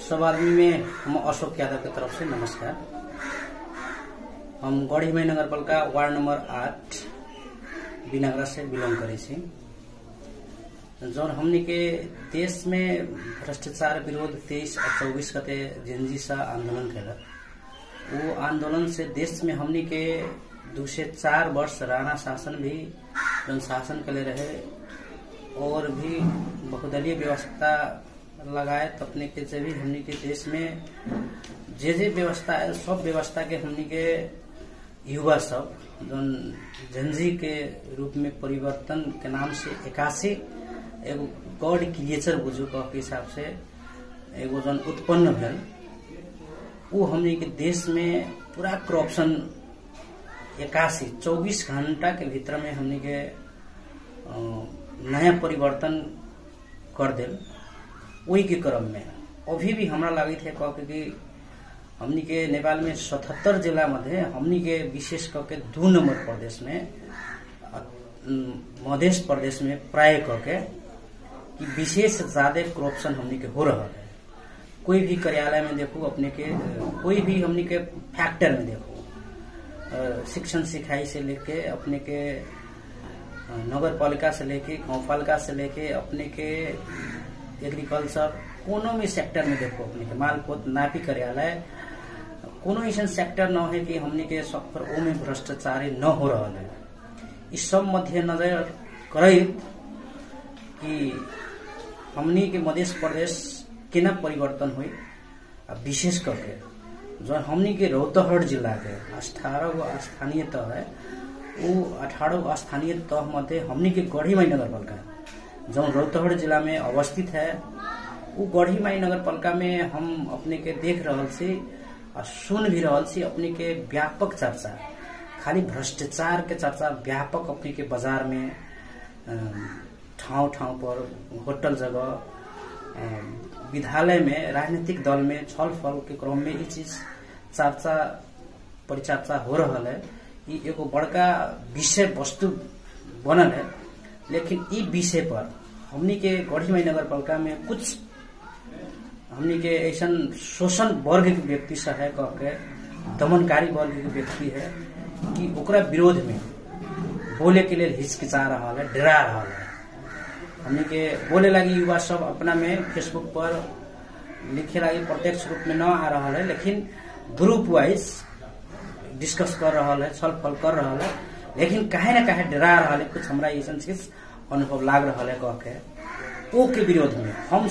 सब आदमी में हम अशोक यादव की तरफ से नमस्कार। हम गढ़ीमाई नगरपालिका वार्ड नंबर 8 बिनागरा से बिलोंग करे छी। जौन हमनी के देश में भ्रष्टाचार विरोध 23 और 24 गते जेनजी सा आंदोलन कैलक। वो आंदोलन से देश में हमनी के 2 से 4 वर्ष राणा शासन भी जन शासन करे रहे और भी बहुदलीय व्यवस्था लगाए अपने के जब भी हमनी के देश में जे व्यवस्था है सब व्यवस्था के हमनी के युवा सब जन जनजी के रूप में परिवर्तन के नाम से 81 एगो गॉड क्रिएचर बुझू के हिसाब से एगो जन उत्पन्न भेल वो हमनी के देश में पूरा करप्शन 24 घंटा के भीतर में हमनी के नया परिवर्तन कर देल। वही के क्रम में अभी भी हमरा लगे थे कि हमनी के नेपाल में 77 जिला मध्य हमनी के विशेष करके 2 नंबर प्रदेश में मध्य प्रदेश में प्राय करके कि विशेष ज्यादा करप्शन हमनी के हो रहा है। कोई भी कार्यालय में देखो अपने के कोई भी हमनी के फैक्टर में देखो शिक्षण सिखाई से लेके अपने के नगर पालिका से लेके गाँव पालिका से लेके अपने के एग्रीकल्चर कोनो भी सेक्टर में देखो अपने के मालपोत नापी कार्यालय कोनो ऐसा सेक्टर न है कि हमने के सब पर ओमे भ्रष्टाचारी न हो रहा है। इस सब मद्देनजर करत कि हमनी के मध्य प्रदेश केना परिवर्तन हुई विशेष करके जो हमनी के रौतहट जिला के 18 गो स्थानीय तह है वो 18 गो स्थानीय तह मध्य हमनी के गढ़ीमाई नगरपालिका जो रौतहट जिला में अवस्थित है वो गढ़ीमाई नगरपालिका में हम अपने के देख रहा सी और सुन भी रहा सी अपने के व्यापक चर्चा खाली भ्रष्टाचार के चर्चा व्यापक अपने के बाजार में ठाव ठाव पर होटल जगह विद्यालय में राजनीतिक दल में छलफल के क्रम में ये चीज चर्चा परिचर्चा हो रहा है। ये एगो बड़का विषय वस्तु बनल है। लेकिन ई विषय पर हमनी के गढ़ीमाई नगरपालिका में कुछ हमनी के ऐसा शोषण वर्ग के व्यक्ति सब है कह के दमनकारी वर्ग के व्यक्ति है कि ओकरा विरोध में बोले के लिए हिचकिचा रहा है, डरा रहा है। हमनी के बोले लगी युवा सब अपना में फेसबुक पर लिखे लगी प्रत्यक्ष रूप में न आ रहा है लेकिन ग्रुप वाइज डिस्कस कर रहा है, छलफल कर रहा है। लेकिन कहे न कहे डरा रहा है कुछ हमरा ऐसा चीज अनुभव लाग रहा है कह के ओ के विरोध में हम